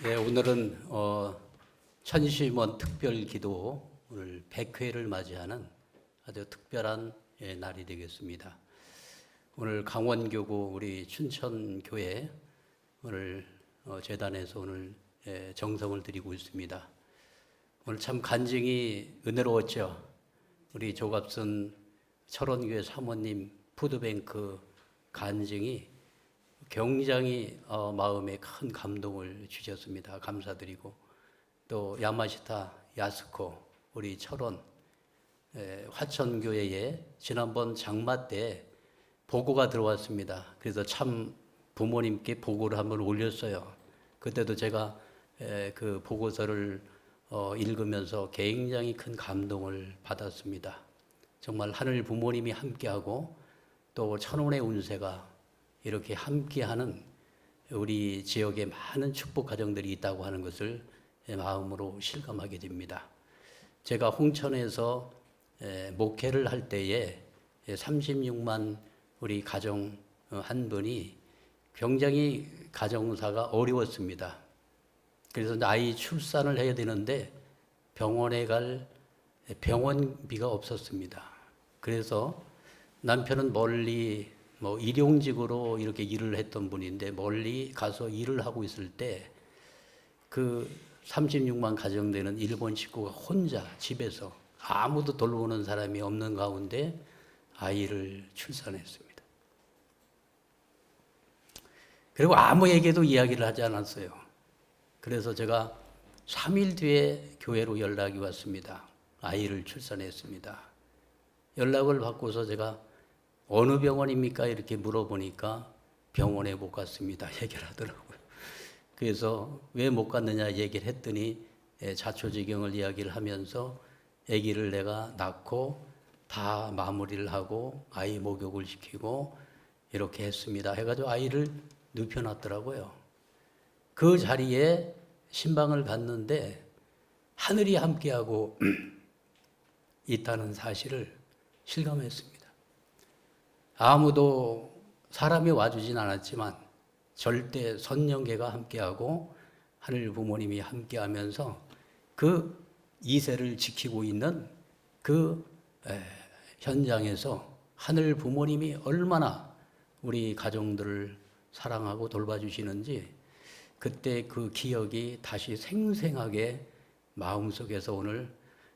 네, 오늘은 천심원 특별기도 오늘 100회를 맞이하는 아주 특별한 날이 되겠습니다. 오늘 강원교구 우리 춘천교회 오늘 재단에서 오늘 정성을 드리고 있습니다. 오늘 참 간증이 은혜로웠죠. 우리 조갑순 철원교회 사모님 푸드뱅크 간증이 굉장히 마음에 큰 감동을 주셨습니다. 감사드리고 또 야마시타 야스코 우리 철원 화천교회에 지난번 장마 때 보고가 들어왔습니다. 그래서 참 부모님께 보고를 한번 올렸어요. 그때도 제가 그 보고서를 읽으면서 굉장히 큰 감동을 받았습니다. 정말 하늘 부모님이 함께하고 또 천원의 운세가 이렇게 함께하는 우리 지역에 많은 축복 가정들이 있다고 하는 것을 마음으로 실감하게 됩니다. 제가 홍천에서 목회를 할 때에 36만 우리 가정 한 분이 굉장히 가정사가 어려웠습니다. 그래서 아이 출산을 해야 되는데 병원에 갈 병원비가 없었습니다. 그래서 남편은 멀리 일용직으로 이렇게 일을 했던 분인데 멀리 가서 일을 하고 있을 때 그 36만 가정되는 일본 식구가 혼자 집에서 아무도 돌보는 사람이 없는 가운데 아이를 출산했습니다. 그리고 아무에게도 이야기를 하지 않았어요. 그래서 제가 3일 뒤에 교회로 연락이 왔습니다. 아이를 출산했습니다. 연락을 받고서 제가 어느 병원입니까? 이렇게 물어보니까 병원에 못 갔습니다. 얘기를 하더라고요. 그래서 왜 못 갔느냐 얘기를 했더니 자초지경을 이야기를 하면서 아기를 내가 낳고 다 마무리를 하고 아이 목욕을 시키고 이렇게 했습니다. 해가지고 아이를 눕혀놨더라고요. 그 자리에 신방을 갔는데 하늘이 함께하고 있다는 사실을 실감했습니다. 아무도 사람이 와주진 않았지만 절대 선령계가 함께하고 하늘 부모님이 함께하면서 그 이세를 지키고 있는 그 현장에서 하늘 부모님이 얼마나 우리 가정들을 사랑하고 돌봐주시는지 그때 그 기억이 다시 생생하게 마음속에서 오늘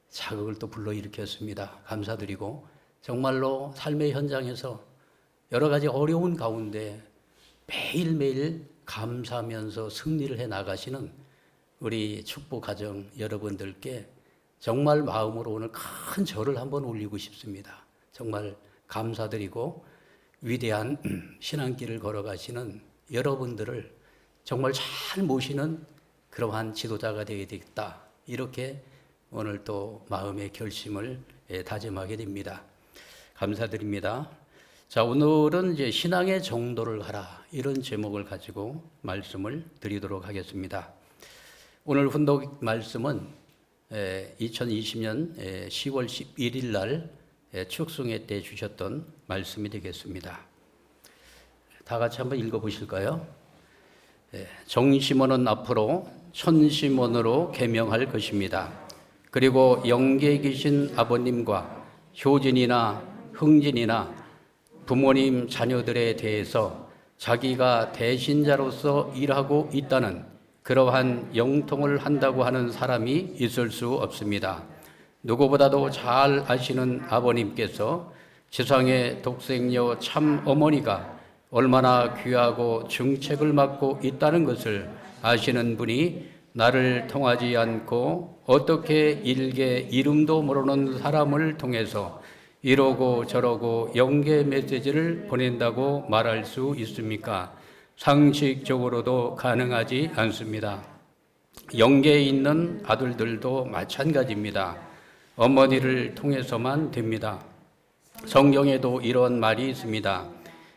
자극을 또 불러일으켰습니다. 감사드리고 정말로 삶의 현장에서 여러 가지 어려운 가운데 매일매일 감사하면서 승리를 해 나가시는 우리 축복 가정 여러분들께 정말 마음으로 오늘 큰 절을 한번 올리고 싶습니다. 정말 감사드리고 위대한 신앙길을 걸어가시는 여러분들을 정말 잘 모시는 그러한 지도자가 되어야 되겠다. 이렇게 오늘 또 마음의 결심을 다짐하게 됩니다. 감사드립니다. 자, 오늘은 이제 신앙의 정도를 하라 이런 제목을 가지고 말씀을 드리도록 하겠습니다. 오늘 훈독 말씀은 2020년 10월 11일 날 축송회 때 주셨던 말씀이 되겠습니다. 다 같이 한번 읽어보실까요? 정심원은 앞으로 천심원으로 개명할 것입니다. 그리고 영계에 계신 아버님과 효진이나 흥진이나 부모님 자녀들에 대해서 자기가 대신자로서 일하고 있다는 그러한 영통을 한다고 하는 사람이 있을 수 없습니다. 누구보다도 잘 아시는 아버님께서 지상의 독생녀 참 어머니가 얼마나 귀하고 중책을 맡고 있다는 것을 아시는 분이 나를 통하지 않고 어떻게 일개 이름도 모르는 사람을 통해서 이러고 저러고 영계 메시지를 보낸다고 말할 수 있습니까? 상식적으로도 가능하지 않습니다. 영계에 있는 아들들도 마찬가지입니다. 어머니를 통해서만 됩니다. 성경에도 이런 말이 있습니다.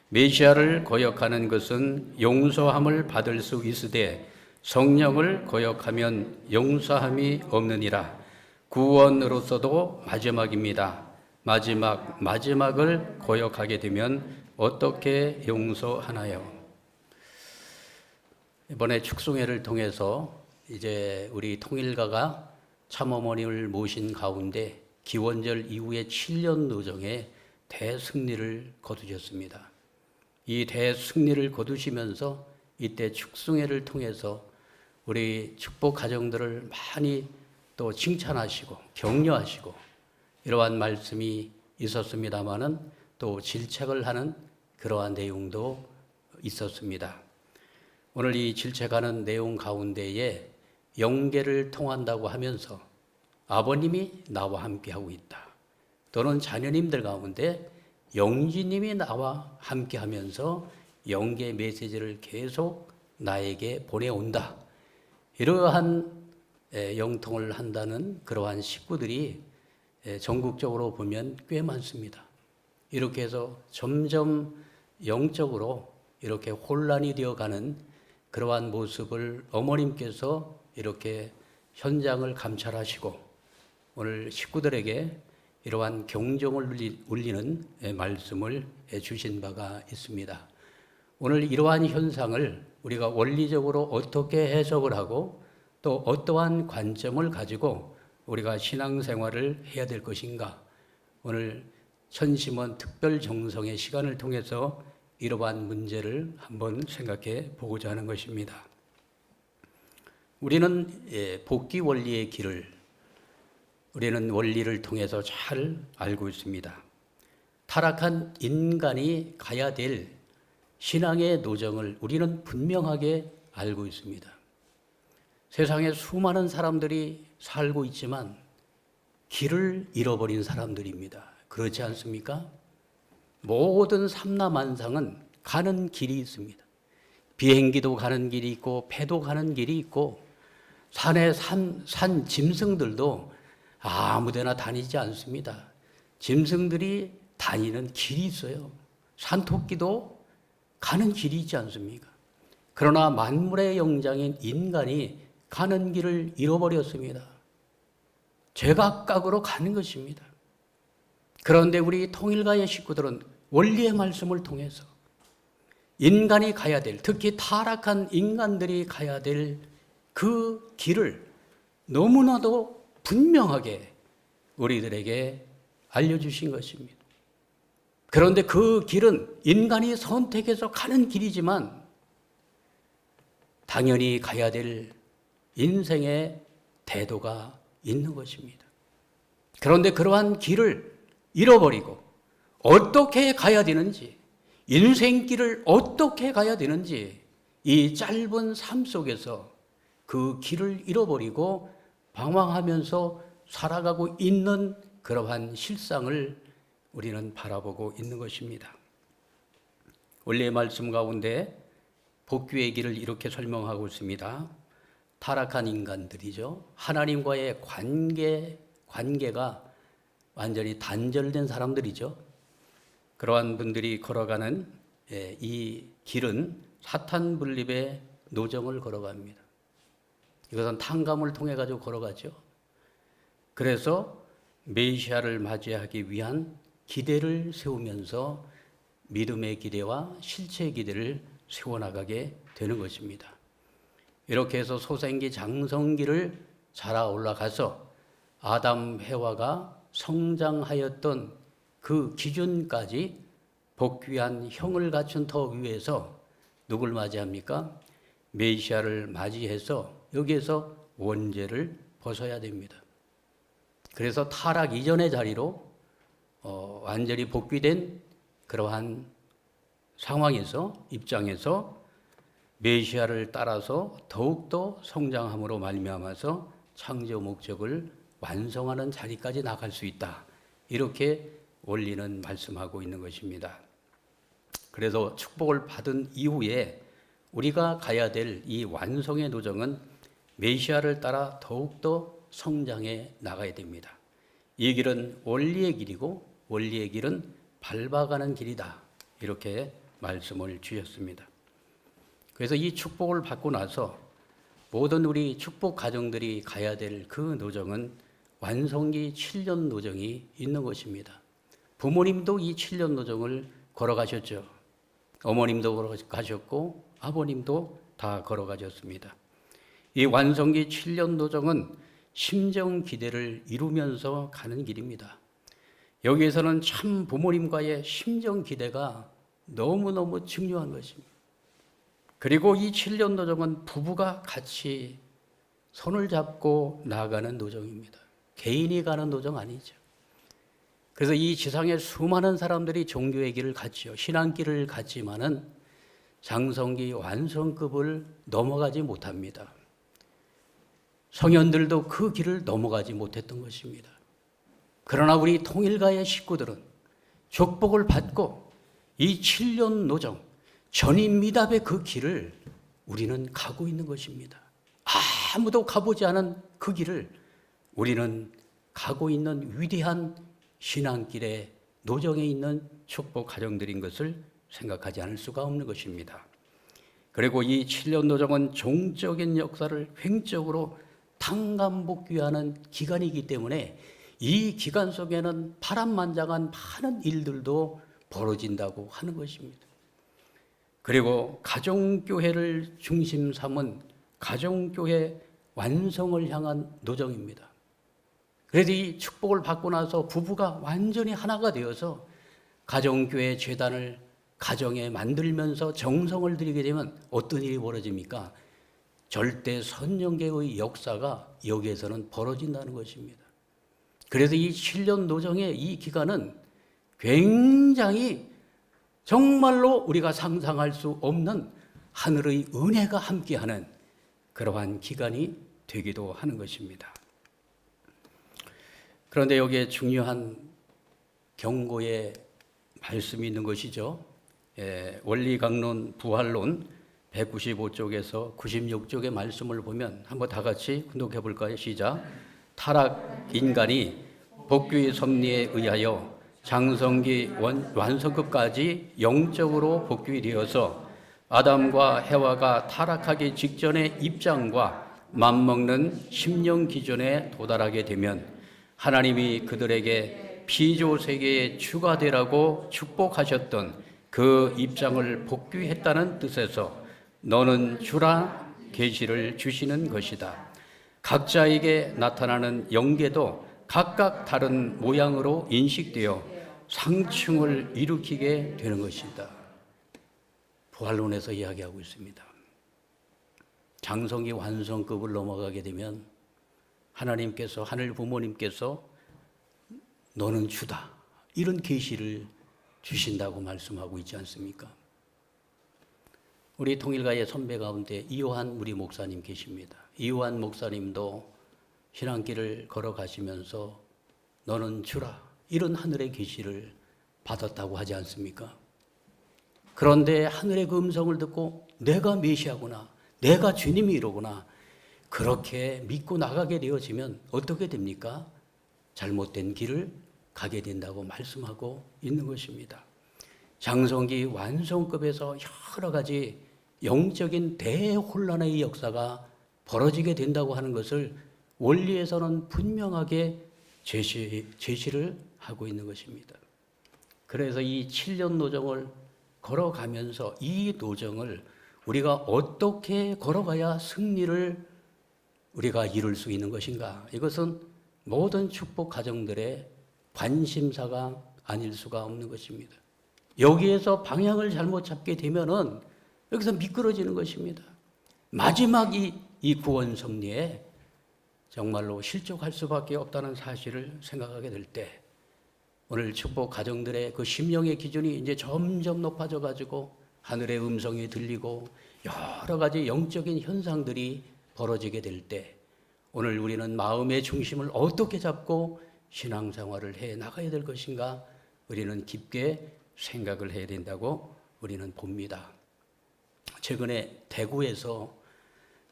메시아를 거역하는 것은 용서함을 받을 수 있으되 성령을 거역하면 용서함이 없느니라. 구원으로서도 마지막입니다. 마지막을 거역하게 되면 어떻게 용서하나요? 이번에 축송회를 통해서 이제 우리 통일가가 참어머니를 모신 가운데 기원절 이후에 7년 노정에 대승리를 거두셨습니다. 이 대승리를 거두시면서 이때 축송회를 통해서 우리 축복 가정들을 많이 또 칭찬하시고 격려하시고 이러한 말씀이 있었습니다마는 또 질책을 하는 그러한 내용도 있었습니다. 오늘 이 질책하는 내용 가운데에 영계를 통한다고 하면서 아버님이 나와 함께하고 있다. 또는 자녀님들 가운데 영지님이 나와 함께하면서 영계 메시지를 계속 나에게 보내온다. 이러한 영통을 한다는 그러한 식구들이 전국적으로 보면 꽤 많습니다. 이렇게 해서 점점 영적으로 이렇게 혼란이 되어가는 그러한 모습을 어머님께서 이렇게 현장을 감찰하시고 오늘 식구들에게 이러한 경종을 울리는 말씀을 주신 바가 있습니다. 오늘 이러한 현상을 우리가 원리적으로 어떻게 해석을 하고 또 어떠한 관점을 가지고 우리가 신앙생활을 해야 될 것인가? 오늘 천심원 특별 정성의 시간을 통해서 이러한 문제를 한번 생각해 보고자 하는 것입니다. 우리는 복귀 원리의 길을 우리는 원리를 통해서 잘 알고 있습니다. 타락한 인간이 가야 될 신앙의 노정을 우리는 분명하게 알고 있습니다. 세상에 수많은 사람들이 살고 있지만 길을 잃어버린 사람들입니다. 그렇지 않습니까? 모든 삼라만상은 가는 길이 있습니다. 비행기도 가는 길이 있고 배도 가는 길이 있고 산에 산 짐승들도 아무데나 다니지 않습니다. 짐승들이 다니는 길이 있어요. 산토끼도 가는 길이 있지 않습니까? 그러나 만물의 영장인 인간이 가는 길을 잃어버렸습니다. 제각각으로 가는 것입니다. 그런데 우리 통일가의 식구들은 원리의 말씀을 통해서 인간이 가야 될, 특히 타락한 인간들이 가야 될 그 길을 너무나도 분명하게 우리들에게 알려주신 것입니다. 그런데 그 길은 인간이 선택해서 가는 길이지만 당연히 가야 될 인생의 태도가 있는 것입니다. 그런데 그러한 길을 잃어버리고 어떻게 가야 되는지, 인생길을 어떻게 가야 되는지 이 짧은 삶 속에서 그 길을 잃어버리고 방황하면서 살아가고 있는 그러한 실상을 우리는 바라보고 있는 것입니다. 원래의 말씀 가운데 복귀의 길을 이렇게 설명하고 있습니다. 타락한 인간들이죠. 하나님과의 관계가 완전히 단절된 사람들이죠. 그러한 분들이 걸어가는 이 길은 사탄 분립의 노정을 걸어갑니다. 이것은 탕감을 통해 가지고 걸어가죠. 그래서 메시아를 맞이하기 위한 기대를 세우면서 믿음의 기대와 실체의 기대를 세워나가게 되는 것입니다. 이렇게 해서 소생기 장성기를 자라 올라가서 아담 해와가 성장하였던 그 기준까지 복귀한 형을 갖춘 터 위에서 누굴 맞이합니까? 메시아를 맞이해서 여기에서 원죄를 벗어야 됩니다. 그래서 타락 이전의 자리로 완전히 복귀된 그러한 상황에서 입장에서 메시아를 따라서 더욱더 성장함으로 말미암아서 창조 목적을 완성하는 자리까지 나갈 수 있다. 이렇게 원리는 말씀하고 있는 것입니다. 그래서 축복을 받은 이후에 우리가 가야 될 이 완성의 도정은 메시아를 따라 더욱더 성장해 나가야 됩니다. 이 길은 원리의 길이고 원리의 길은 밟아가는 길이다. 이렇게 말씀을 주셨습니다. 그래서 이 축복을 받고 나서 모든 우리 축복 가정들이 가야 될 그 노정은 완성기 7년 노정이 있는 것입니다. 부모님도 이 7년 노정을 걸어가셨죠. 어머님도 걸어가셨고 아버님도 다 걸어가셨습니다. 이 완성기 7년 노정은 심정 기대를 이루면서 가는 길입니다. 여기에서는 참 부모님과의 심정 기대가 너무너무 중요한 것입니다. 그리고 이 7년 노정은 부부가 같이 손을 잡고 나아가는 노정입니다. 개인이 가는 노정 아니죠. 그래서 이 지상에 수많은 사람들이 종교의 길을 갔죠. 신앙길을 갔지만은 장성기 완성급을 넘어가지 못합니다. 성현들도 그 길을 넘어가지 못했던 것입니다. 그러나 우리 통일가의 식구들은 축복을 받고 이 7년 노정, 전임미답의 그 길을 우리는 가고 있는 것입니다. 아무도 가보지 않은 그 길을 우리는 가고 있는 위대한 신앙길의 노정에 있는 축복 가정들인 것을 생각하지 않을 수가 없는 것입니다. 그리고 이 7년 노정은 종적인 역사를 횡적으로 탕감복귀하는 기간이기 때문에 이 기간 속에는 파란만장한 많은 일들도 벌어진다고 하는 것입니다. 그리고 가정교회를 중심 삼은 가정교회 완성을 향한 노정입니다. 그래서 이 축복을 받고 나서 부부가 완전히 하나가 되어서 가정교회 재단을 가정에 만들면서 정성을 들이게 되면 어떤 일이 벌어집니까? 절대 선영계의 역사가 여기에서는 벌어진다는 것입니다. 그래서 이 7년 노정의 이 기간은 굉장히 정말로 우리가 상상할 수 없는 하늘의 은혜가 함께하는 그러한 기간이 되기도 하는 것입니다. 그런데 여기에 중요한 경고의 말씀이 있는 것이죠. 원리강론 부활론 195쪽에서 96쪽의 말씀을 보면 한번 다 같이 분독해 볼까요? 시작. 타락 인간이 복귀의 섭리에 의하여 장성기 완성급까지 영적으로 복귀되어서 아담과 해와가 타락하기 직전의 입장과 맞먹는 심령 기준에 도달하게 되면 하나님이 그들에게 피조 세계에 추가되라고 축복하셨던 그 입장을 복귀했다는 뜻에서 너는 주라 계시를 주시는 것이다. 각자에게 나타나는 영계도 각각 다른 모양으로 인식되어 상충을 일으키게 되는 것이다. 부활론에서 이야기하고 있습니다. 장성기 완성급을 넘어가게 되면 하나님께서, 하늘 부모님께서 너는 주다, 이런 계시를 주신다고 말씀하고 있지 않습니까? 우리 통일가의 선배 가운데 이호한 우리 목사님 계십니다. 이호한 목사님도 신앙길을 걸어가시면서 너는 주라, 이런 하늘의 계시를 받았다고 하지 않습니까? 그런데 하늘의 그 음성을 듣고 내가 메시아구나, 내가 주님이 이로구나, 그렇게 믿고 나가게 되어지면 어떻게 됩니까? 잘못된 길을 가게 된다고 말씀하고 있는 것입니다. 장성기 완성급에서 여러 가지 영적인 대혼란의 역사가 벌어지게 된다고 하는 것을 원리에서는 분명하게 제시를 하고 있는 것입니다. 그래서 이 7년 노정을 걸어가면서 이 노정을 우리가 어떻게 걸어가야 승리를 우리가 이룰 수 있는 것인가? 이것은 모든 축복 가정들의 관심사가 아닐 수가 없는 것입니다. 여기에서 방향을 잘못 잡게 되면은 여기서 미끄러지는 것입니다. 마지막 이 구원 섭리에 정말로 실족할 수밖에 없다는 사실을 생각하게 될 때 오늘 축복 가정들의 그 심령의 기준이 이제 점점 높아져 가지고 하늘의 음성이 들리고 여러 가지 영적인 현상들이 벌어지게 될 때 오늘 우리는 마음의 중심을 어떻게 잡고 신앙생활을 해 나가야 될 것인가 우리는 깊게 생각을 해야 된다고 우리는 봅니다. 최근에 대구에서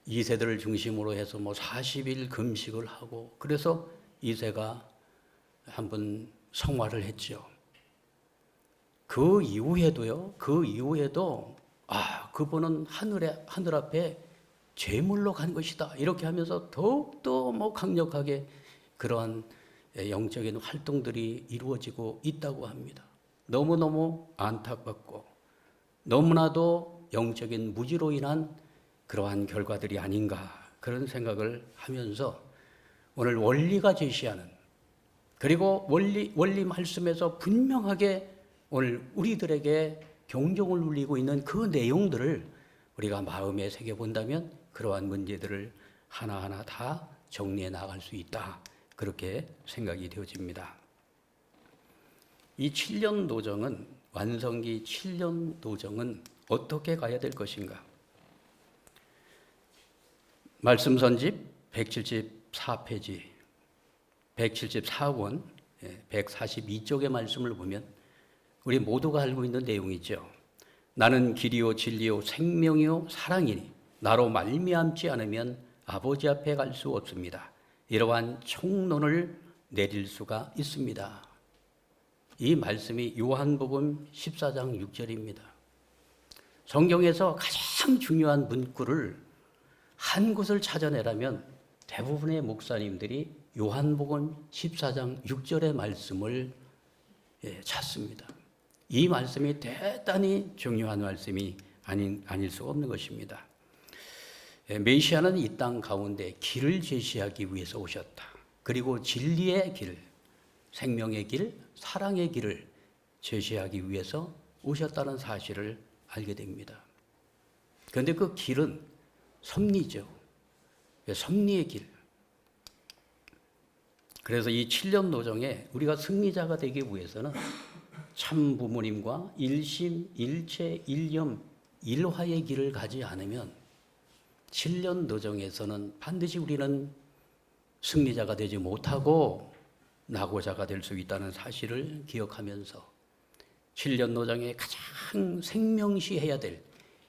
2세들을 중심으로 해서 40일 금식을 하고 그래서 2세가 한번 성화를 했죠. 그 이후에도 그분은 하늘 앞에 제물로 간 것이다, 이렇게 하면서 더욱더 강력하게 그러한 영적인 활동들이 이루어지고 있다고 합니다. 너무너무 안타깝고 너무나도 영적인 무지로 인한 그러한 결과들이 아닌가 그런 생각을 하면서 오늘 원리가 제시하는, 그리고 원리 말씀에서 분명하게 오늘 우리들에게 경종을 울리고 있는 그 내용들을 우리가 마음에 새겨본다면 그러한 문제들을 하나하나 다 정리해 나갈 수 있다. 그렇게 생각이 되어집니다. 이 7년 도정은, 완성기 7년 도정은 어떻게 가야 될 것인가? 말씀선집 174페이지, 174권 142쪽의 말씀을 보면 우리 모두가 알고 있는 내용이죠. 나는 길이요 진리요 생명이요 사랑이니 나로 말미암지 않으면 아버지 앞에 갈 수 없습니다. 이러한 총론을 내릴 수가 있습니다. 이 말씀이 요한복음 14장 6절입니다. 성경에서 가장 중요한 문구를 한 곳을 찾아내라면 대부분의 목사님들이 요한복음 14장 6절의 말씀을 찾습니다. 이 말씀이 대단히 중요한 말씀이 아닐 수가 없는 것입니다. 메시아는 이 땅 가운데 길을 제시하기 위해서 오셨다. 그리고 진리의 길, 생명의 길, 사랑의 길을 제시하기 위해서 오셨다는 사실을 알게 됩니다. 그런데 그 길은 섭리죠. 섭리의 길. 그래서 이 7년 도정에 우리가 승리자가 되기 위해서는 참 부모님과 일심, 일체, 일념, 일화의 길을 가지 않으면 7년 도정에서는 반드시 우리는 승리자가 되지 못하고 낙오자가 될 수 있다는 사실을 기억하면서 7년 도정에 가장 생명시해야 될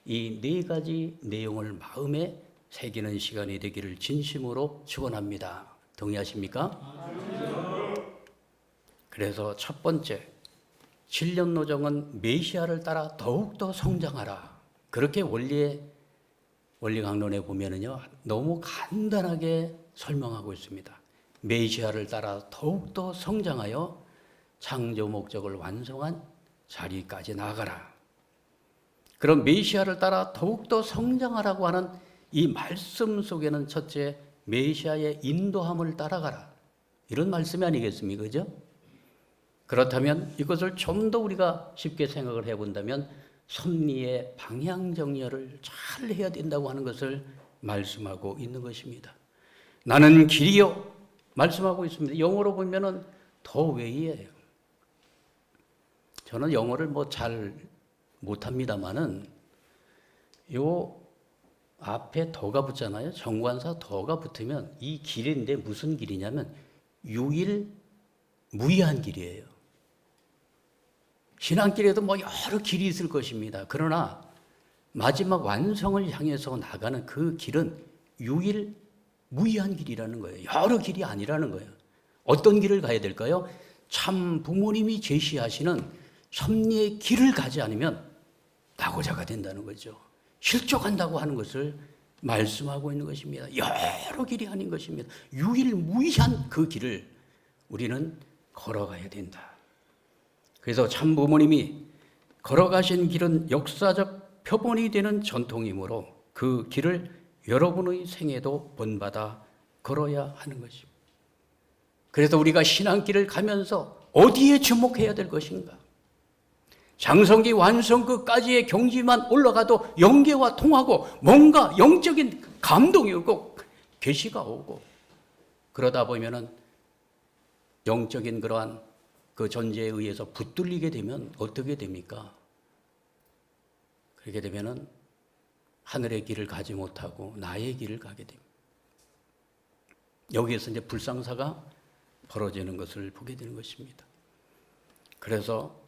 이 4가지 내용을 마음에 새기는 시간이 되기를 진심으로 축원합니다. 동의하십니까? 그래서 첫 번째, 7년 노정은 메시아를 따라 더욱더 성장하라. 그렇게 원리 강론에 보면은요, 너무 간단하게 설명하고 있습니다. 메시아를 따라 더욱더 성장하여 창조 목적을 완성한 자리까지 나아가라. 그럼 메시아를 따라 더욱더 성장하라고 하는 이 말씀 속에는 첫째, 메시아의 인도함을 따라가라. 이런 말씀이 아니겠습니까? 그죠? 그렇다면 이것을 좀 더 우리가 쉽게 생각을 해본다면 섭리의 방향 정렬을 잘 해야 된다고 하는 것을 말씀하고 있는 것입니다. 나는 길이요 말씀하고 있습니다. 영어로 보면은 더 웨이예요. 저는 영어를 잘 못합니다만은 요 앞에 더가 붙잖아요. 정관사 더가 붙으면 이 길인데 무슨 길이냐면 유일무이한 길이에요. 신앙길에도 여러 길이 있을 것입니다. 그러나 마지막 완성을 향해서 나가는 그 길은 유일무이한 길이라는 거예요. 여러 길이 아니라는 거예요. 어떤 길을 가야 될까요? 참 부모님이 제시하시는 섭리의 길을 가지 않으면 낙오자가 된다는 거죠. 실족한다고 하는 것을 말씀하고 있는 것입니다. 여러 길이 아닌 것입니다. 유일무이한 그 길을 우리는 걸어가야 된다. 그래서 참 부모님이 걸어가신 길은 역사적 표본이 되는 전통이므로 그 길을 여러분의 생애도 본받아 걸어야 하는 것입니다. 그래서 우리가 신앙길을 가면서 어디에 주목해야 될 것인가? 장성기 완성기까지의 경지만 올라가도 영계와 통하고 뭔가 영적인 감동이 오고 계시가 오고 그러다 보면은 영적인 그러한 그 존재에 의해서 붙들리게 되면 어떻게 됩니까? 그렇게 되면은 하늘의 길을 가지 못하고 나의 길을 가게 됩니다. 여기에서 이제 불상사가 벌어지는 것을 보게 되는 것입니다. 그래서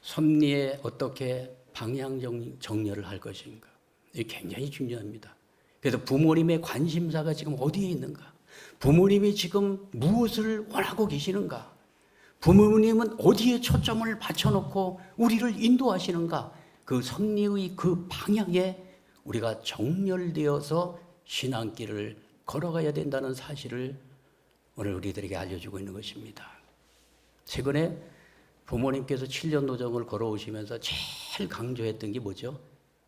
섭리에 어떻게 방향 정렬을 할 것인가? 이게 굉장히 중요합니다. 그래서 부모님의 관심사가 지금 어디에 있는가? 부모님이 지금 무엇을 원하고 계시는가? 부모님은 어디에 초점을 맞춰놓고 우리를 인도하시는가? 그 섭리의 그 방향에 우리가 정렬되어서 신앙길을 걸어가야 된다는 사실을 오늘 우리들에게 알려주고 있는 것입니다. 최근에 부모님께서 7년 도정을 걸어오시면서 제일 강조했던 게 뭐죠?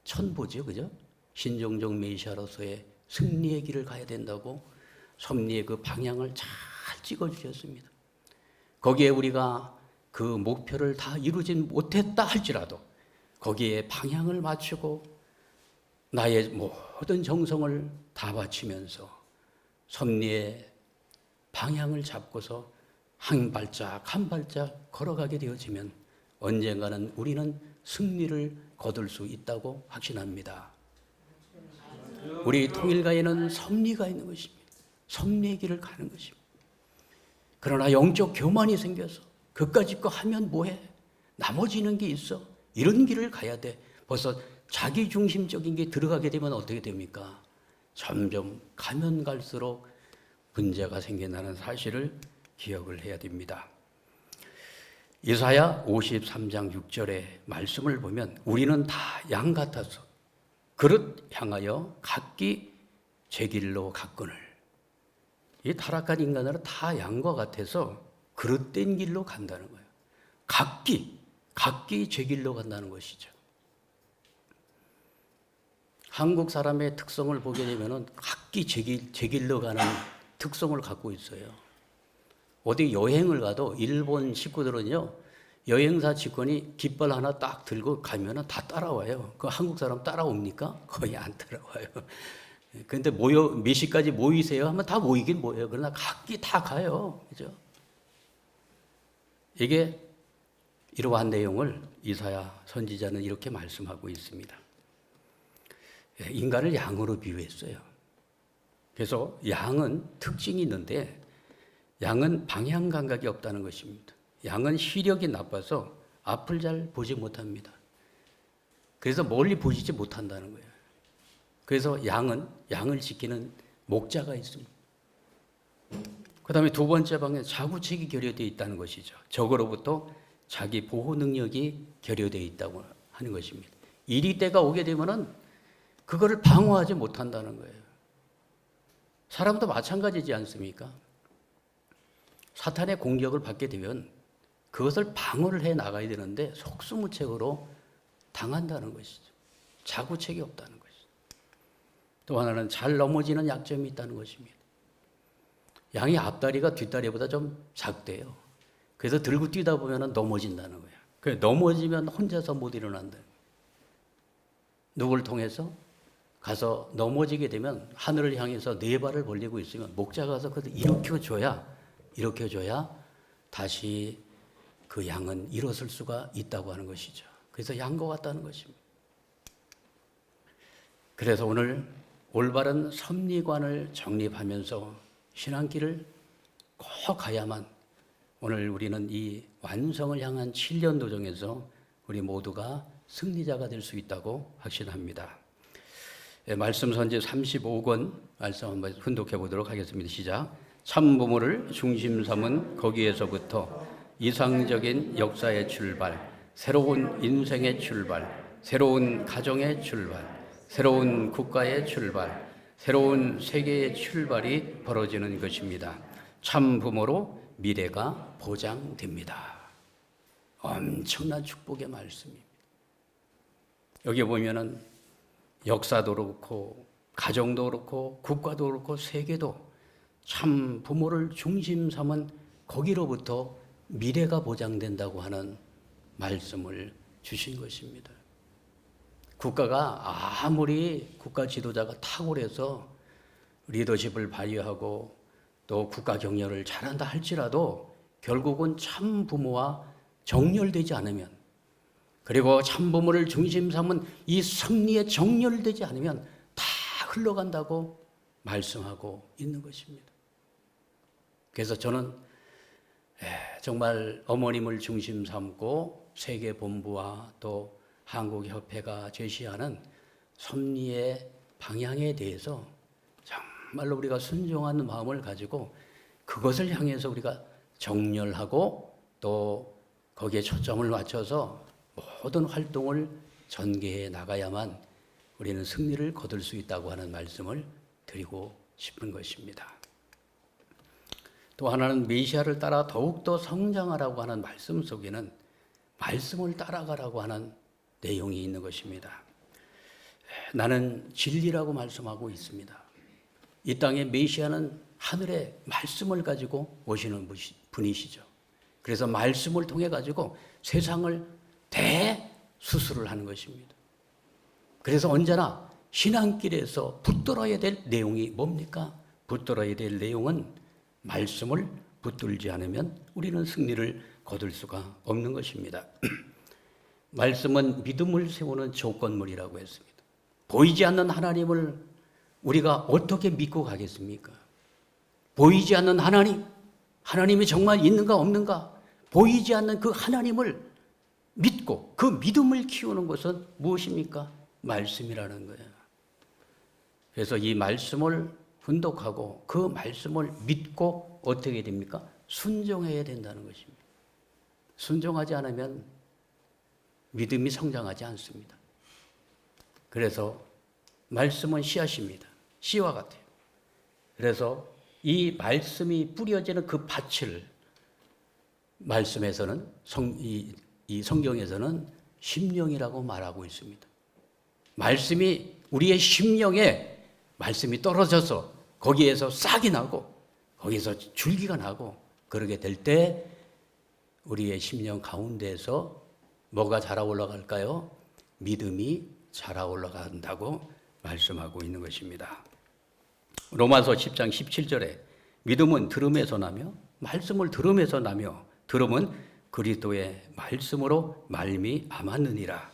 천보죠, 그죠? 신종종 메시아로서의 승리의 길을 가야 된다고 섭리의 그 방향을 잘 찍어주셨습니다. 거기에 우리가 그 목표를 다 이루진 못했다 할지라도 거기에 방향을 맞추고 나의 모든 정성을 다 바치면서 섭리의 방향을 잡고서 한 발짝 한 발짝 걸어가게 되어지면 언젠가는 우리는 승리를 거둘 수 있다고 확신합니다. 우리 통일가에는 섭리가 있는 것입니다. 섭리의 길을 가는 것입니다. 그러나 영적 교만이 생겨서 그까짓 거 하면 뭐해? 나머지는 게 있어. 이런 길을 가야 돼. 벌써 자기중심적인 게 들어가게 되면 어떻게 됩니까? 점점 가면 갈수록 문제가 생긴다는 사실을 기억을 해야 됩니다. 이사야 53장 6절의 말씀을 보면 우리는 다 양 같아서 그릇 향하여 각기 제 길로 갔거늘. 이 타락한 인간들은 다 양과 같아서 그릇된 길로 간다는 거예요. 각기 제 길로 간다는 것이죠. 한국 사람의 특성을 보게 되면 각기 제 길로 가는 특성을 갖고 있어요. 어디 여행을 가도 일본 식구들은요, 여행사 직원이 깃발 하나 딱 들고 가면 다 따라와요. 그 한국 사람 따라옵니까? 거의 안 따라와요. 근데 몇 시까지 모이세요? 하면 다 모이긴 모여요. 그러나 각기 다 가요. 그죠? 이게 이러한 내용을 이사야 선지자는 이렇게 말씀하고 있습니다. 인간을 양으로 비유했어요. 그래서 양은 특징이 있는데 양은 방향 감각이 없다는 것입니다. 양은 시력이 나빠서 앞을 잘 보지 못합니다. 그래서 멀리 보시지 못한다는 거예요. 그래서 양을 지키는 목자가 있습니다. 그 다음에 두 번째 방에 자구책이 결여되어 있다는 것이죠. 적으로부터 자기 보호 능력이 결여되어 있다고 하는 것입니다. 이리 때가 오게 되면은 그거를 방어하지 못한다는 거예요. 사람도 마찬가지지 않습니까? 사탄의 공격을 받게 되면 그것을 방어를 해 나가야 되는데 속수무책으로 당한다는 것이죠. 자구책이 없다는 것이죠. 또 하나는 잘 넘어지는 약점이 있다는 것입니다. 양이 앞다리가 뒷다리보다 좀 작대요. 그래서 들고 뛰다 보면 넘어진다는 거예요. 그래서 넘어지면 혼자서 못 일어난다. 누구를 통해서? 가서 넘어지게 되면 하늘을 향해서 네 발을 벌리고 있으면 목자가 가서 그걸 일으켜줘야 다시 그 양은 일어설 수가 있다고 하는 것이죠. 그래서 양과 같다는 것입니다. 그래서 오늘 올바른 섭리관을 정립하면서 신앙길을 꼭 가야만 오늘 우리는 이 완성을 향한 7년 도정에서 우리 모두가 승리자가 될 수 있다고 확신합니다. 말씀 선지 35권 말씀 한번 훈독해 보도록 하겠습니다. 시작. 참 부모를 중심 삼은 거기에서부터 이상적인 역사의 출발, 새로운 인생의 출발, 새로운 가정의 출발, 새로운 국가의 출발, 새로운 세계의 출발이 벌어지는 것입니다. 참 부모로 미래가 보장됩니다. 엄청난 축복의 말씀입니다. 여기 보면은 역사도 그렇고 가정도 그렇고 국가도 그렇고 세계도 참 부모를 중심 삼은 거기로부터 미래가 보장된다고 하는 말씀을 주신 것입니다. 국가가 아무리 국가 지도자가 탁월해서 리더십을 발휘하고 또 국가 경영을 잘한다 할지라도 결국은 참 부모와 정렬되지 않으면, 그리고 참 부모를 중심 삼은 이 섭리에 정렬되지 않으면 다 흘러간다고 말씀하고 있는 것입니다. 그래서 저는 정말 어머님을 중심 삼고 세계본부와 또 한국협회가 제시하는 섭리의 방향에 대해서 정말로 우리가 순종하는 마음을 가지고 그것을 향해서 우리가 정렬하고 또 거기에 초점을 맞춰서 모든 활동을 전개해 나가야만 우리는 승리를 거둘 수 있다고 하는 말씀을 드리고 싶은 것입니다. 또 하나는 메시아를 따라 더욱더 성장하라고 하는 말씀 속에는 말씀을 따라가라고 하는 내용이 있는 것입니다. 나는 진리라고 말씀하고 있습니다. 이 땅에 메시아는 하늘의 말씀을 가지고 오시는 분이시죠. 그래서 말씀을 통해 가지고 세상을 대수술을 하는 것입니다. 그래서 언제나 신앙길에서 붙들어야 될 내용이 뭡니까? 붙들어야 될 내용은 말씀을 붙들지 않으면 우리는 승리를 거둘 수가 없는 것입니다. 말씀은 믿음을 세우는 조건물이라고 했습니다. 보이지 않는 하나님을 우리가 어떻게 믿고 가겠습니까? 보이지 않는 하나님, 하나님이 정말 있는가 없는가? 보이지 않는 그 하나님을 믿고 그 믿음을 키우는 것은 무엇입니까? 말씀이라는 거예요. 그래서 이 말씀을 훈독하고 그 말씀을 믿고 어떻게 됩니까? 순종해야 된다는 것입니다. 순종하지 않으면 믿음이 성장하지 않습니다. 그래서 말씀은 씨앗입니다. 씨와 같아요. 그래서 이 말씀이 뿌려지는 그 밭을 말씀에서는 이 성경에서는 심령이라고 말하고 있습니다. 말씀이 우리의 심령에 말씀이 떨어져서 거기에서 싹이 나고 거기에서 줄기가 나고 그러게 될 때 우리의 심령 가운데에서 뭐가 자라 올라갈까요? 믿음이 자라 올라간다고 말씀하고 있는 것입니다. 로마서 10장 17절에 믿음은 들음에서 나며 말씀을 들음에서 나며 들음은 그리스도의 말씀으로 말미암았느니라.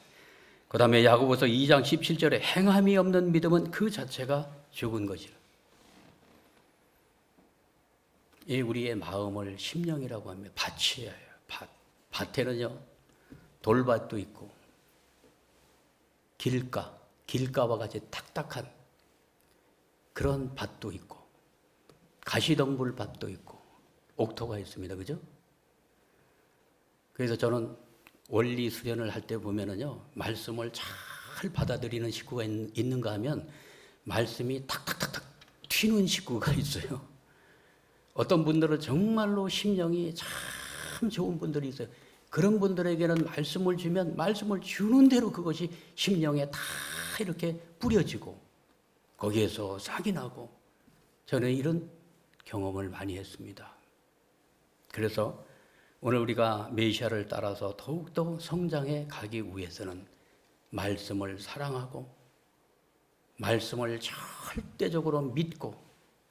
그 다음에 야고보서 2장 17절에 행함이 없는 믿음은 그 자체가 죽은 것이라. 이 우리의 마음을 심령이라고 하면 밭이에요. 밭에는요 돌밭도 있고 길가와 같이 탁탁한 그런 밭도 있고 가시덤불 밭도 있고 옥토가 있습니다. 그죠? 그래서 저는 원리 수련을 할 때 보면은요 말씀을 잘 받아들이는 식구가 있는가 하면 말씀이 탁탁탁탁 튀는 식구가 있어요. 어떤 분들은 정말로 심령이 참 좋은 분들이 있어요. 그런 분들에게는 말씀을 주면 말씀을 주는 대로 그것이 심령에 다 이렇게 뿌려지고 거기에서 싹이 나고 저는 이런 경험을 많이 했습니다. 그래서 오늘 우리가 메시아를 따라서 더욱더 성장해 가기 위해서는 말씀을 사랑하고 말씀을 절대적으로 믿고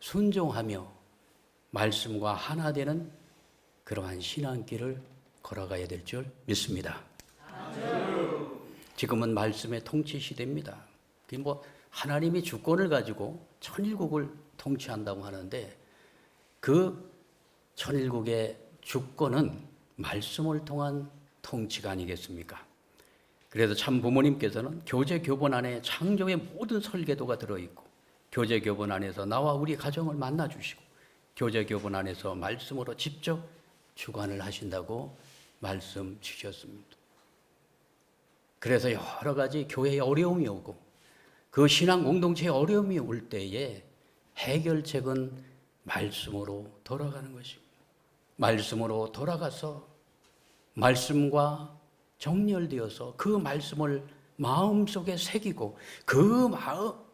순종하며 말씀과 하나 되는 그러한 신앙길을 걸어가야 될 줄 믿습니다. 지금은 말씀의 통치 시대입니다. 하나님이 주권을 가지고 천일국을 통치한다고 하는데 그 천일국의 주권은 말씀을 통한 통치가 아니겠습니까? 그래서 참 부모님께서는 교제 교본 안에 창조의 모든 설계도가 들어있고 교제 교본 안에서 나와 우리 가정을 만나 주시고 교제 교본 안에서 말씀으로 직접 주관을 하신다고 말씀 주셨습니다. 그래서 여러 가지 교회에 어려움이 오고 그 신앙 공동체에 어려움이 올 때에 해결책은 말씀으로 돌아가는 것입니다. 말씀으로 돌아가서 말씀과 정렬되어서 그 말씀을 마음속에 새기고 그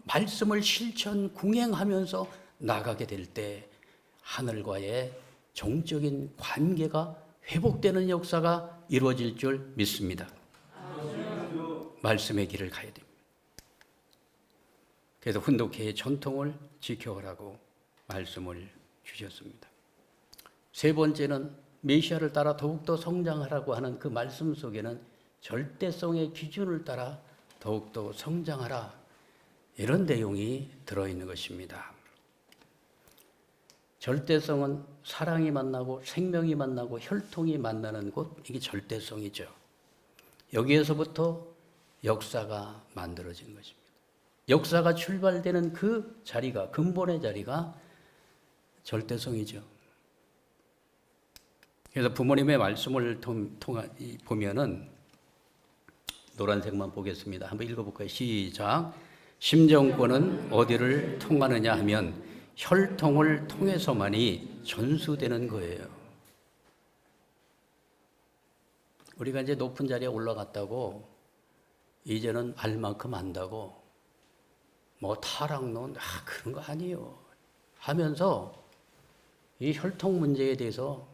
말씀을 실천 궁행하면서 나가게 될 때 하늘과의 정적인 관계가 회복되는 역사가 이루어질 줄 믿습니다. 말씀의 길을 가야 됩니다. 그래서 훈독회의 전통을 지켜오라고 말씀을 주셨습니다. 세 번째는 메시아를 따라 더욱더 성장하라고 하는 그 말씀 속에는 절대성의 기준을 따라 더욱더 성장하라 이런 내용이 들어있는 것입니다. 절대성은 사랑이 만나고 생명이 만나고 혈통이 만나는 곳, 이게 절대성이죠. 여기에서부터 역사가 만들어진 것입니다. 역사가 출발되는 그 자리가, 근본의 자리가 절대성이죠. 그래서 부모님의 말씀을 보면은 노란색만 보겠습니다. 한번 읽어볼까요? 시작. 심정권은 어디를 통하느냐 하면 혈통을 통해서만이 전수되는 거예요. 우리가 이제 높은 자리에 올라갔다고 이제는 알 만큼 안다고 뭐 타락론 그런 거 아니에요. 하면서 이 혈통 문제에 대해서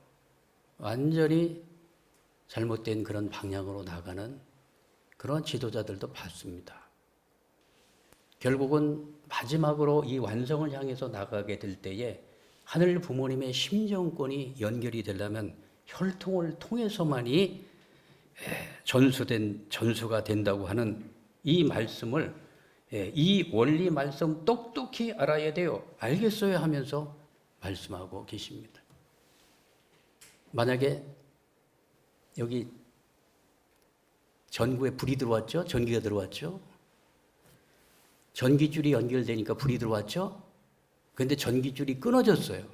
완전히 잘못된 그런 방향으로 나가는 그런 지도자들도 봤습니다. 결국은 마지막으로 이 완성을 향해서 나가게 될 때에 하늘 부모님의 심정권이 연결이 되려면 혈통을 통해서만이 전수가 된다고 하는 이 말씀을, 이 원리 말씀 똑똑히 알아야 돼요. 알겠어요 하면서 말씀하고 계십니다. 만약에 여기 전구에 불이 들어왔죠? 전기가 들어왔죠? 전기줄이 연결되니까 불이 들어왔죠? 그런데 전기줄이 끊어졌어요.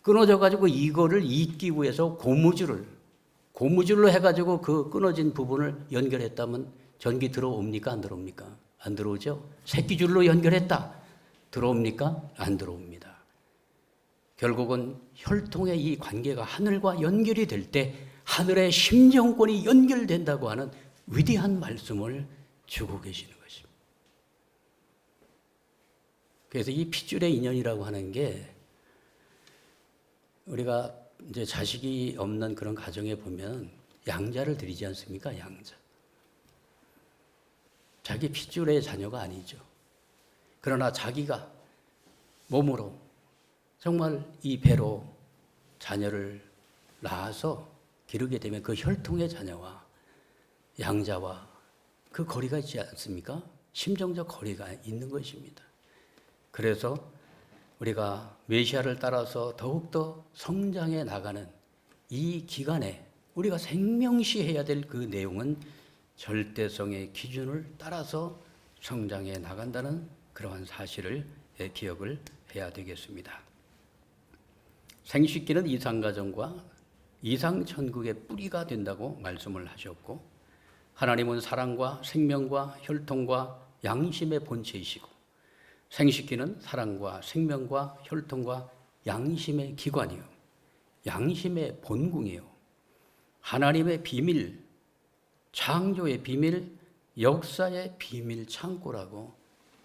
끊어져가지고 이거를 잇기 위해서 고무줄로 해가지고 그 끊어진 부분을 연결했다면 전기 들어옵니까? 안 들어옵니까? 안 들어오죠? 새끼줄로 연결했다. 들어옵니까? 안 들어옵니다. 결국은 혈통의 이 관계가 하늘과 연결이 될 때 하늘의 심정권이 연결된다고 하는 위대한 말씀을 주고 계시는 것입니다. 그래서 이 핏줄의 인연이라고 하는 게 우리가 이제 자식이 없는 그런 가정에 보면 양자를 드리지 않습니까? 양자. 자기 핏줄의 자녀가 아니죠. 그러나 자기가 몸으로 정말 이 배로 자녀를 낳아서 기르게 되면 그 혈통의 자녀와 양자와 그 거리가 있지 않습니까? 심정적 거리가 있는 것입니다. 그래서 우리가 메시아를 따라서 더욱더 성장해 나가는 이 기간에 우리가 생명시해야 될 그 내용은 절대성의 기준을 따라서 성장해 나간다는 그러한 사실을 기억을 해야 되겠습니다. 생식기는 이상가정과 이상천국의 뿌리가 된다고 말씀을 하셨고, 하나님은 사랑과 생명과 혈통과 양심의 본체이시고, 생식기는 사랑과 생명과 혈통과 양심의 기관이요, 양심의 본궁이요, 하나님의 비밀, 창조의 비밀, 역사의 비밀 창고라고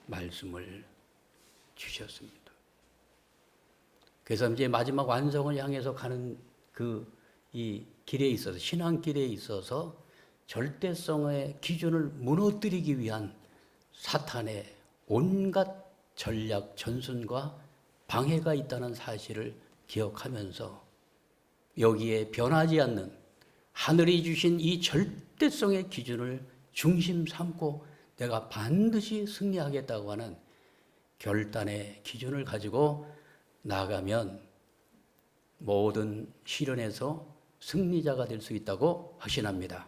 말씀을 주셨습니다. 그래서 이제 마지막 완성을 향해서 가는 이 길에 있어서, 신앙길에 있어서 절대성의 기준을 무너뜨리기 위한 사탄의 온갖 전략, 전순과 방해가 있다는 사실을 기억하면서 여기에 변하지 않는 하늘이 주신 이 절대성의 기준을 중심 삼고 내가 반드시 승리하겠다고 하는 결단의 기준을 가지고 나가면 모든 시련에서 승리자가 될 수 있다고 확신합니다.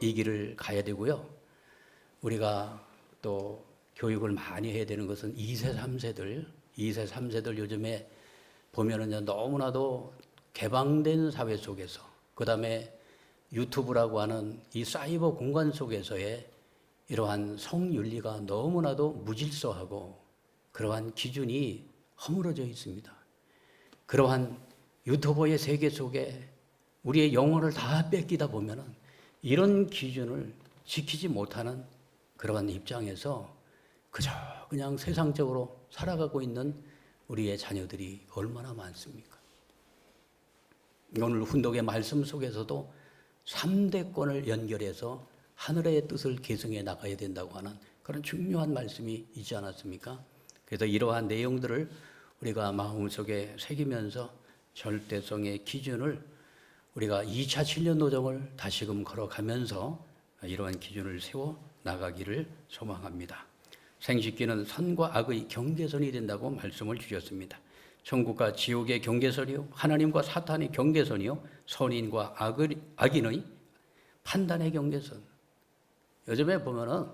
이 길을 가야 되고요. 우리가 또 교육을 많이 해야 되는 것은 2세, 3세들 요즘에 보면은 너무나도 개방된 사회 속에서, 그 다음에 유튜브라고 하는 이 사이버 공간 속에서의 이러한 성윤리가 너무나도 무질서하고 그러한 기준이 허물어져 있습니다. 그러한 유튜버의 세계 속에 우리의 영혼을 다 뺏기다 보면은 이런 기준을 지키지 못하는 그러한 입장에서 그저 그냥 세상적으로 살아가고 있는 우리의 자녀들이 얼마나 많습니까? 오늘 훈독의 말씀 속에서도 3대권을 연결해서 하늘의 뜻을 계승해 나가야 된다고 하는 그런 중요한 말씀이 있지 않았습니까? 그래서 이러한 내용들을 우리가 마음속에 새기면서 절대성의 기준을 우리가 2차 7년 노정을 다시금 걸어가면서 이러한 기준을 세워 나가기를 소망합니다. 생식기는 선과 악의 경계선이 된다고 말씀을 주셨습니다. 천국과 지옥의 경계선이요, 하나님과 사탄의 경계선이요, 선인과 악인의 판단의 경계선. 요즘에 보면은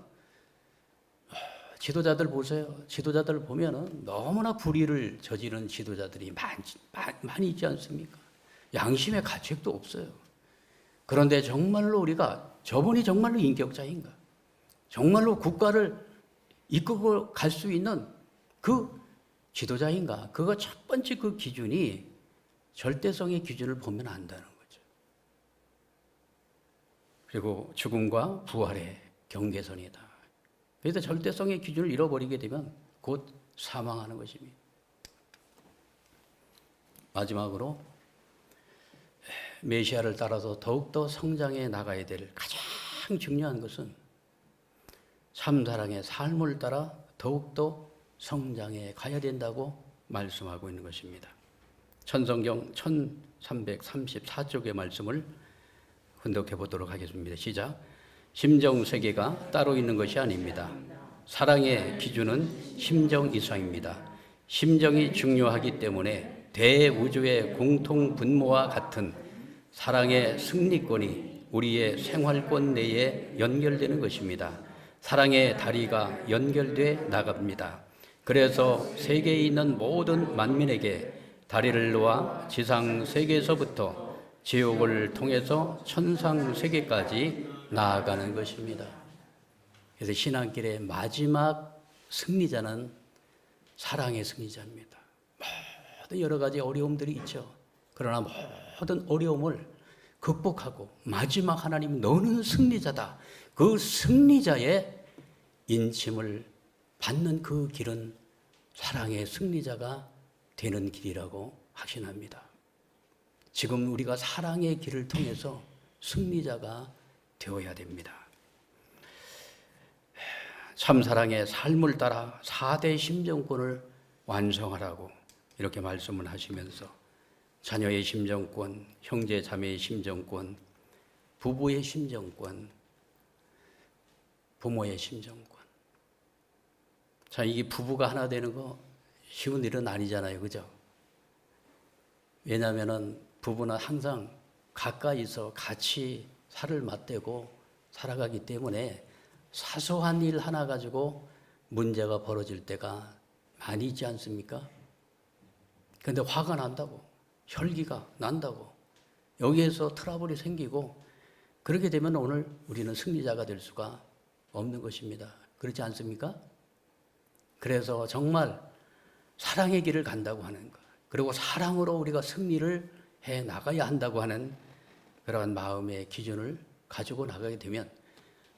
지도자들 보세요. 지도자들 보면은 너무나 불의를 저지른 지도자들이 많이 있지 않습니까? 양심의 가책도 없어요. 그런데 정말로 우리가 저분이 정말로 인격자인가? 정말로 국가를 이끌고 갈 수 있는 그 지도자인가? 그거 첫 번째 그 기준이 절대성의 기준을 보면 안다는 거죠. 그리고 죽음과 부활의 경계선이다. 그래서 절대성의 기준을 잃어버리게 되면 곧 사망하는 것입니다. 마지막으로 메시아를 따라서 더욱더 성장해 나가야 될 가장 중요한 것은 참사랑의 삶을 따라 더욱더 성장해 가야 된다고 말씀하고 있는 것입니다. 천성경 1334쪽의 말씀을 훈독해 보도록 하겠습니다. 시작. 심정세계가 따로 있는 것이 아닙니다. 사랑의 기준은 심정 이상입니다. 심정이 중요하기 때문에 대우주의 공통 분모와 같은 사랑의 승리권이 우리의 생활권 내에 연결되는 것입니다. 사랑의 다리가 연결돼 나갑니다. 그래서 세계에 있는 모든 만민에게 다리를 놓아 지상 세계에서부터 지옥을 통해서 천상 세계까지 나아가는 것입니다. 그래서 신앙길의 마지막 승리자는 사랑의 승리자입니다. 모든 여러 가지 어려움들이 있죠. 그러나 모든 어려움을 극복하고 마지막 하나님 너는 승리자다. 그 승리자의 인침을 받는 그 길은 사랑의 승리자가 되는 길이라고 확신합니다. 지금 우리가 사랑의 길을 통해서 승리자가 되어야 됩니다. 참사랑의 삶을 따라 4대 심정권을 완성하라고 이렇게 말씀을 하시면서 자녀의 심정권, 형제 자매의 심정권, 부부의 심정권, 부모의 심정권. 자, 이게 부부가 하나 되는 거 쉬운 일은 아니잖아요. 그죠? 왜냐하면 부부는 항상 가까이서 같이 살을 맞대고 살아가기 때문에 사소한 일 하나 가지고 문제가 벌어질 때가 많이 있지 않습니까? 그런데 화가 난다고, 혈기가 난다고, 여기에서 트러블이 생기고 그렇게 되면 오늘 우리는 승리자가 될 수가 없는 것입니다. 그렇지 않습니까? 그래서 정말 사랑의 길을 간다고 하는 것, 그리고 사랑으로 우리가 승리를 해 나가야 한다고 하는 그러한 마음의 기준을 가지고 나가게 되면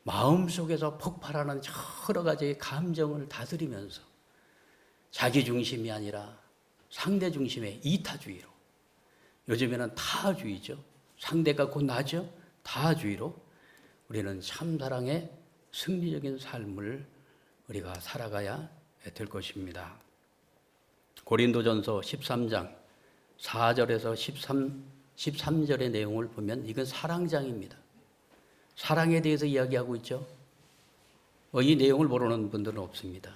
마음속에서 폭발하는 여러 가지 감정을 다스리면서 자기 중심이 아니라 상대 중심의 이타주의로, 요즘에는 타주의죠. 상대가 곧 나죠. 타주의로 우리는 참사랑의 승리적인 삶을 우리가 살아가야 될 것입니다. 고린도전서 13장 4절에서 13절의 내용을 보면 이건 사랑장입니다. 사랑에 대해서 이야기하고 있죠. 이 내용을 모르는 분들은 없습니다.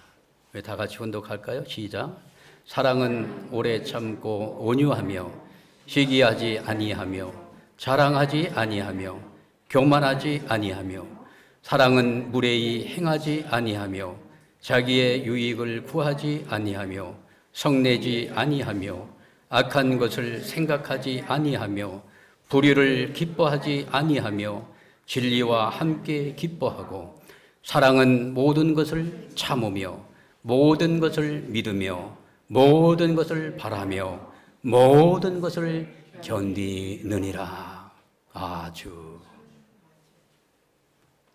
왜 다 같이 혼독할까요? 시작. 사랑은 오래 참고 온유하며 시기하지 아니하며 자랑하지 아니하며 교만하지 아니하며 사랑은 무례히 행하지 아니하며 자기의 유익을 구하지 아니하며 성내지 아니하며 악한 것을 생각하지 아니하며 불의를 기뻐하지 아니하며 진리와 함께 기뻐하고 사랑은 모든 것을 참으며 모든 것을 믿으며 모든 것을 바라며 모든 것을 견디느니라. 아주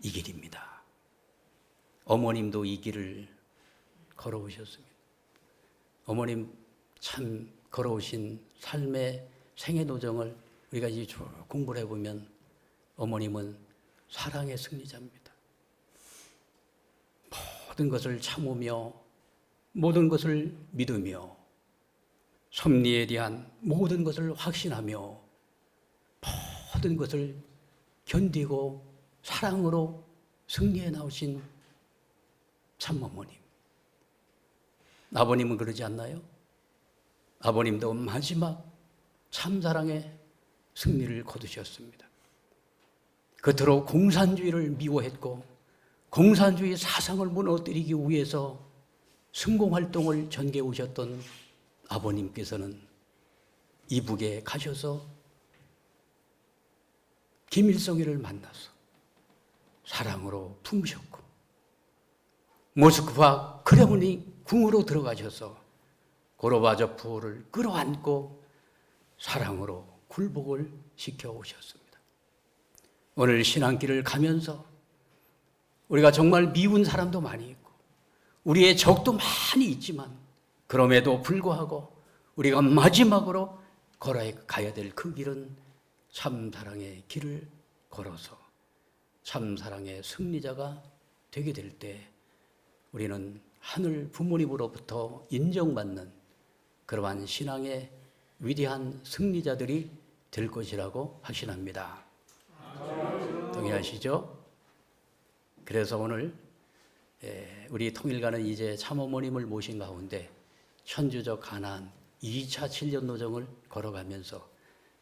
이 길입니다. 어머님도 이 길을 걸어오셨습니다. 어머님 참 걸어오신 삶의 생애 도정을 우리가 이제 쭉 공부를 해보면 어머님은 사랑의 승리자입니다. 모든 것을 참으며 모든 것을 믿으며 섭리에 대한 모든 것을 확신하며 모든 것을 견디고 사랑으로 승리해 나오신 참어머님. 아버님은 그러지 않나요? 아버님도 마지막 참사랑의 승리를 거두셨습니다. 그토록 공산주의를 미워했고 공산주의 사상을 무너뜨리기 위해서 승공활동을 전개해 오셨던 아버님께서는 이북에 가셔서 김일성이를 만나서 사랑으로 품으셨고 모스크바 크렘린 궁으로 들어가셔서 고르바초프를 끌어안고 사랑으로 굴복을 시켜오셨습니다. 오늘 신앙길을 가면서 우리가 정말 미운 사람도 많이 있고 우리의 적도 많이 있지만 그럼에도 불구하고 우리가 마지막으로 걸어가야 될 그 길은 참사랑의 길을 걸어서 참사랑의 승리자가 되게 될 때 우리는 하늘 부모님으로부터 인정받는 그러한 신앙의 위대한 승리자들이 될 것이라고 확신합니다. 동의하시죠? 그래서 오늘 우리 통일가는 이제 참어머님을 모신 가운데 천주적 가나안 2차 7년 노정을 걸어가면서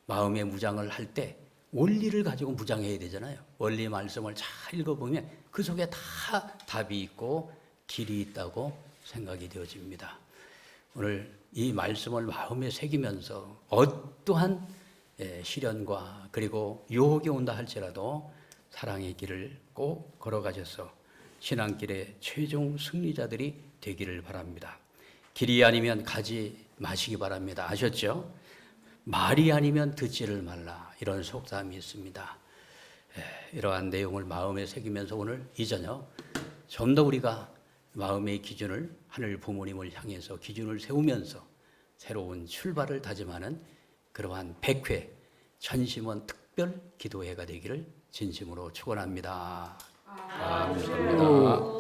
마음의 무장을 할 때 원리를 가지고 무장해야 되잖아요. 원리 말씀을 잘 읽어보면 그 속에 다 답이 있고 길이 있다고 생각이 되어집니다. 오늘 이 말씀을 마음에 새기면서 어떠한 시련과 그리고 유혹이 온다 할지라도 사랑의 길을 꼭 걸어가셔서 신앙길의 최종 승리자들이 되기를 바랍니다. 길이 아니면 가지 마시기 바랍니다. 아셨죠? 말이 아니면 듣지를 말라, 이런 속담이 있습니다. 이러한 내용을 마음에 새기면서 오늘 이 저녁 좀 더 우리가 마음의 기준을 하늘 부모님을 향해서 기준을 세우면서 새로운 출발을 다짐하는 그러한 100회 천심원 특별 기도회가 되기를 진심으로 축원합니다. 감사합니다.